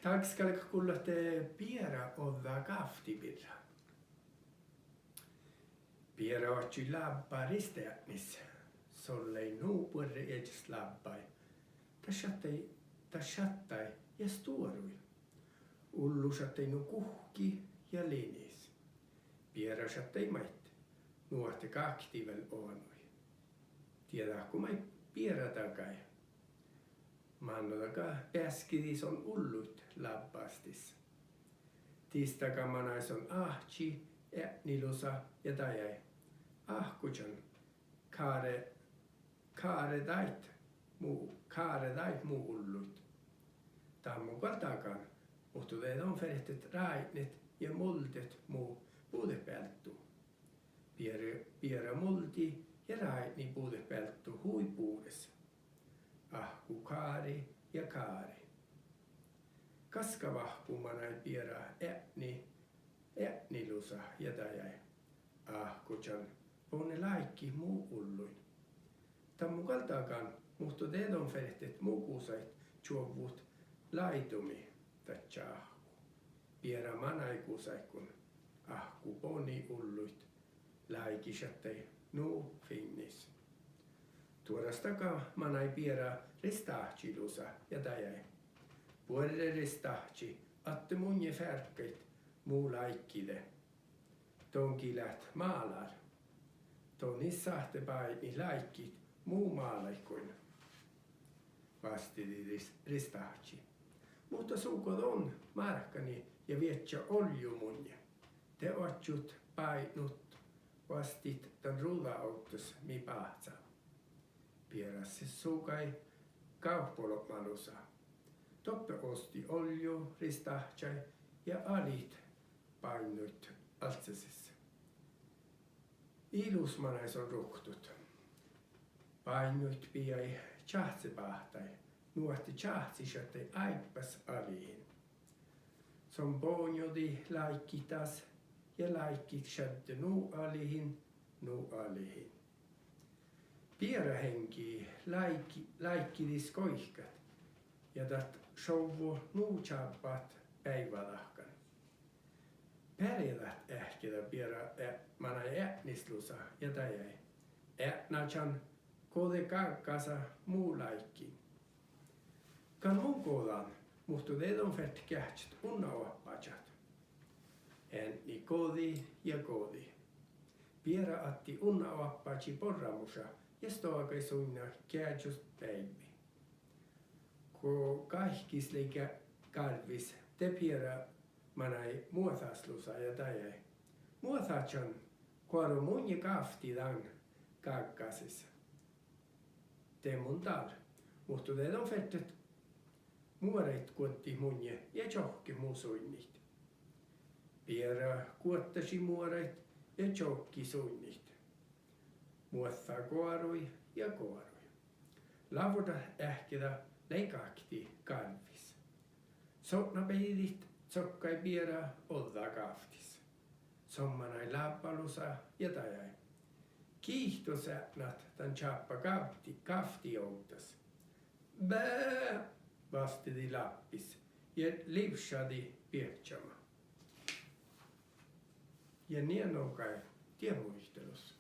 Takskalka kuulotte piera odda kaftipirra. Piera otsi labba risteäknis. Sollei nuupurri edis labbai. Tashattai ja stuorui. Ullusattei nu kuhki ja linis. Piera sattei mait. Nuotte kaktivel onui. Tiedä kun mai piera takai. Mannotaka pääskidis on ullut labbastis. Tistakammanais on ahchi, nilusa ja tajai. Ahkujan kaare dait muu ullut. Tammukal takan, mutta teet on ferehtet raitnet ja multet muu puudepelttu. Piera multi ja raitni puudepelttu huipuudessa. Ahku kaari ja kaari. Kaskavahkumanai piera äpnilusa ja tajai. Ahkujan pone laikki muu ulluin. Tammukaltaakaan muhto teet on ferehtet muukusait juovut laitumi tatsa ahku. Piera manaikusai ahku poni ulluit laikisattei nuu finnis. Tuodastakaan manai piera ristahchilusa ja tajai. Puolelle ristahchi atte munje färkkeit muu laikkide. Tonkilät maalar. Tonis sahte paini laikkit muu maalaikkoin. Vastidi ristahchi. Mutta suukot on markkani ja vietsä olju munje. Te otsut painut vastit tän ruudaautos mi pahtsa. Pierassi suukai kauppolopmalusa. Toppe osti olju ristahtsai ja alit painut altsesissa. Ilusmanais on ruhtut. Painut piai tjahtsepahtai. Nuohti tjahtsisatei aippas aliin. Som ponjodi laikkitas ja laikkit shatte nuu alihin. Piera henki laikkidis koihkat ja tat shouvu nuu chappat päivälahkan. Pärjät ähkitä piera mana äpnislusa ja tajai. Äpnachan kode kakkasa muu laikki. Kan mun kodan muhtu teedon fett kähtsit unnaoppachat. Änni kodi ja kodi. Piera atti unnaoppatsi porramusa ja stoakai suinna kähtsust päivi. Ko kahkisleikä karvis te piera manai muothaslusa ja tajai. Muothachan kuaro munje kaftidan kakkasis. Te mun tal. Muhtu teedon fettet muoreit kuotti munje ja johki muusuinnit. Piera kuottasi muoreit ja johki suinnit. Muotha koarui ja koarui. Lavuta ähkitä leikakti kalvis. Sotna peidit sokkai piera odda kaftis. Sommanai lappalusa ja tajai. Kiihtosäpnät tän chappa kafti outas. Bää! Vastidi lappis ja livsadi piehtsama. Ja niin on kai tiemuistelus.